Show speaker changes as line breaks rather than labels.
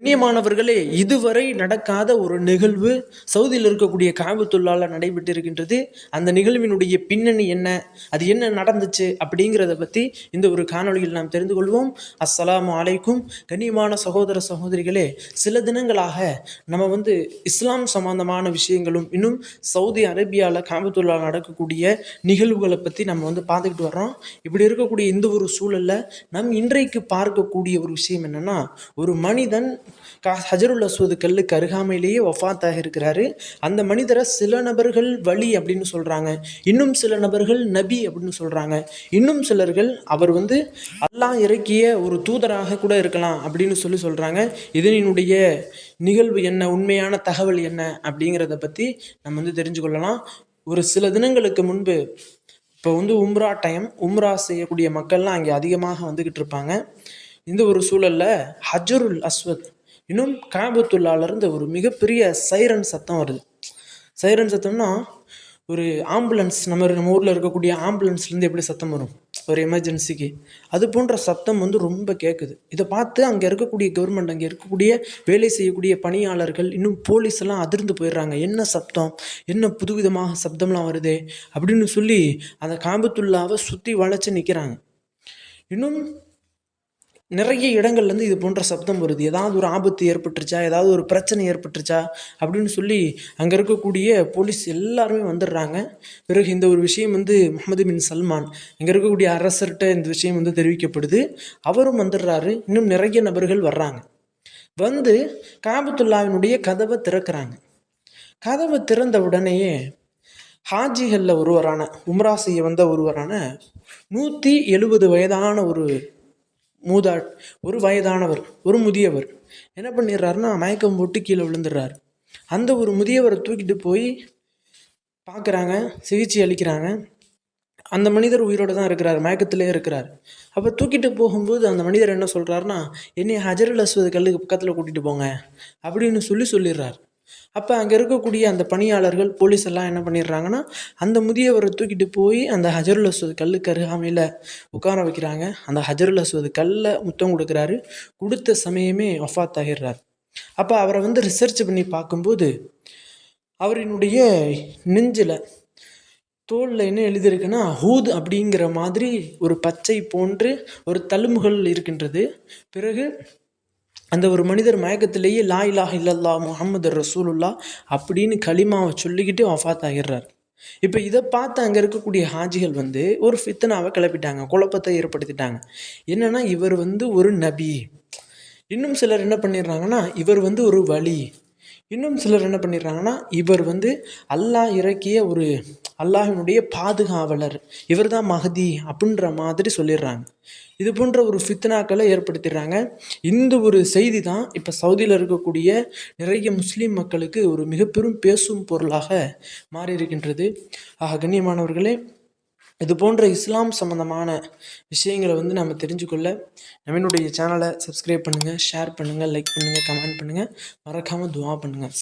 கண்ணியமானவர்களே, இதுவரை நடக்காத ஒரு நிகழ்வு சவுதியில் இருக்கக்கூடிய காபத்துல்லால நடைபெற்று இருக்கின்றது. அந்த நிகழ்வினுடைய பின்னணி என்ன, அது என்ன நடந்துச்சு அப்படிங்கிறத பற்றி இந்த ஒரு காணொளியில் நாம் தெரிந்து கொள்வோம். அஸ்ஸலாமு அலைக்கும். கண்ணியமான சகோதர சகோதரிகளே, சில தினங்களாக நம்ம இஸ்லாம் சம்பந்தமான விஷயங்களும் இன்னும் சவுதி அரேபியாவில் காபத்துல்லா நடக்கக்கூடிய நிகழ்வுகளை பற்றி நம்ம பார்த்துக்கிட்டு வர்றோம். இப்படி இருக்கக்கூடிய இந்த ஒரு சூழலில் நம் இன்றைக்கு பார்க்கக்கூடிய ஒரு விஷயம் என்னென்னா, ஒரு மனிதன் ஹஜருல் அஸ்வது கல்லுக்கு அருகாமையிலேயே வஃபாத்தாக இருக்கிறாரு. அந்த மனிதரை சில நபர்கள் வலி அப்படின்னு சொல்கிறாங்க, இன்னும் சில நபர்கள் நபி அப்படின்னு சொல்கிறாங்க, இன்னும் சிலர்கள் அவர் அல்லாஹ் இறக்கிய ஒரு தூதராக கூட இருக்கலாம் அப்படின்னு சொல்கிறாங்க. இதனுடைய நிகழ்வு என்ன, உண்மையான தகவல் என்ன அப்படிங்கிறத பற்றி நம்ம தெரிஞ்சு கொள்ளலாம். ஒரு சில தினங்களுக்கு முன்பு இப்போ உம்ரா டைம், உம்ரா செய்யக்கூடிய மக்கள்லாம் அங்கே அதிகமாக வந்துக்கிட்டு இருப்பாங்க. இந்த ஒரு சூழலில் ஹஜருல் அஸ்வத் இன்னும் காபத்துல்லாலேருந்து ஒரு மிகப்பெரிய சைரன் சத்தம் வருது. சைரன் சத்தம்னா ஒரு ஆம்புலன்ஸ், நம்ம ஊரில் இருக்கக்கூடிய ஆம்புலன்ஸ்லேருந்து எப்படி சத்தம் வரும் ஒரு எமர்ஜென்சிக்கு, அது போன்ற சத்தம் ரொம்ப கேட்குது. இதை பார்த்து அங்கே இருக்கக்கூடிய கவர்மெண்ட், அங்கே இருக்கக்கூடிய வேலை செய்யக்கூடிய பணியாளர்கள், இன்னும் போலீஸ் எல்லாம் அதிர்ந்து போயிடுறாங்க. என்ன சப்தம், என்ன புதுவிதமாக சப்தம்லாம் வருதே அப்படின்னு சொல்லி அந்த காபத்துல்லாவை சுற்றி வளைச்சு நிற்கிறாங்க. இன்னும் நிறைய இடங்கள்லேருந்து இது போன்ற சப்தம் வருது. ஏதாவது ஒரு ஆபத்து ஏற்பட்டுருச்சா, ஏதாவது ஒரு பிரச்சனை ஏற்பட்டுருச்சா அப்படின்னு சொல்லி அங்கே இருக்கக்கூடிய போலீஸ் எல்லாருமே வந்துடுறாங்க. பிறகு இந்த ஒரு விஷயம் முகமது பின் சல்மான், அங்கே இருக்கக்கூடிய அரசர்கிட்ட இந்த விஷயம் தெரிவிக்கப்படுது. அவரும் வந்துடுறாரு. இன்னும் நிறைய நபர்கள் வர்றாங்க. காபத்துல்லாவினுடைய கதவை திறக்கிறாங்க. கதவை திறந்த உடனேயே ஹாஜிகளில் ஒருவரான, உம்ரா செய்ய வந்த ஒருவரான 170 வயதான ஒரு வயதானவர், ஒரு முதியவர் என்ன பண்ணிடுறாருன்னா, மயக்கம் போட்டு கீழே விழுந்துடுறாரு. அந்த ஒரு முதியவரை தூக்கிட்டு போய் பார்க்குறாங்க, சிகிச்சை அளிக்கிறாங்க. அந்த மனிதர் உயிரோடு தான் இருக்கிறார், மயக்கத்திலே இருக்கிறார். அப்போ தூக்கிட்டு போகும்போது அந்த மனிதர் என்ன சொல்கிறாருன்னா, என்னை ஹஜருல் அஸ்வத் கல்லுக்கு பக்கத்தில் கூட்டிகிட்டு போங்க அப்படின்னு சொல்லிடுறார். அப்போ அங்கே இருக்கக்கூடிய அந்த பணியாளர்கள், போலீஸ் எல்லாம் என்ன பண்ணிடுறாங்கன்னா, அந்த முதியவரை தூக்கிட்டு போய் அந்த ஹஜருல் அஸ்வத் கல்லுக்கு அருகாமையில் உட்கார வைக்கிறாங்க. அந்த ஹஜருல் அஸ்வத் கல்லை முத்தம் கொடுக்குறாரு. கொடுத்த சமயமே வஃபாத் ஆகிடுறார். அப்போ அவரை ரிசர்ச் பண்ணி பார்க்கும்போது அவரினுடைய நெஞ்சில், தோலில் என்ன எழுதியிருக்குன்னா, ஹூத் அப்படிங்கிற மாதிரி ஒரு பச்சை போன்று ஒரு தழும்புகள் இருக்கின்றது. பிறகு அந்த ஒரு மனிதர் மயக்கத்திலேயே லா இலாஹ இல்லல்லாஹ் முஹம்மது ரசூலுல்லா அப்படின்னு கலிமாவை சொல்லிக்கிட்டு வஃபாத் ஆகிடுறார். இப்போ இதை பார்த்து அங்கே இருக்கக்கூடிய ஹாஜிகள் ஒரு ஃபித்னாவை கிளப்பிட்டாங்க, குழப்பத்தை ஏற்படுத்திட்டாங்க. என்னன்னா, இவர் ஒரு நபி. இன்னும் சிலர் என்ன பண்ணிடுறாங்கன்னா, இவர் ஒரு வலி. இன்னும் சிலர் என்ன பண்ணிடுறாங்கன்னா, இவர் அல்லாஹ் இறக்கிய ஒரு அல்லாஹினுடைய பாதுகாவலர், இவர் தான் மஹதி அப்படின்ற மாதிரி சொல்லிடுறாங்க. இது போன்ற ஒரு ஃபித்னாக்களை ஏற்படுத்திடுறாங்க. இந்த ஒரு செய்தி தான் இப்போ சவுதியில் இருக்கக்கூடிய நிறைய முஸ்லீம் மக்களுக்கு ஒரு மிக பெரும் பேசும் பொருளாக மாறி இருக்கின்றது. கண்ணியமானவர்களே, இது போன்ற இஸ்லாம் சம்பந்தமான விஷயங்களை நம்ம தெரிஞ்சுக்கொள்ள நம்மளுடைய சேனலை சப்ஸ்கிரைப் பண்ணுங்கள், ஷேர் பண்ணுங்கள், லைக் பண்ணுங்கள், கமெண்ட் பண்ணுங்கள், மறக்காமல் துவா பண்ணுங்கள்.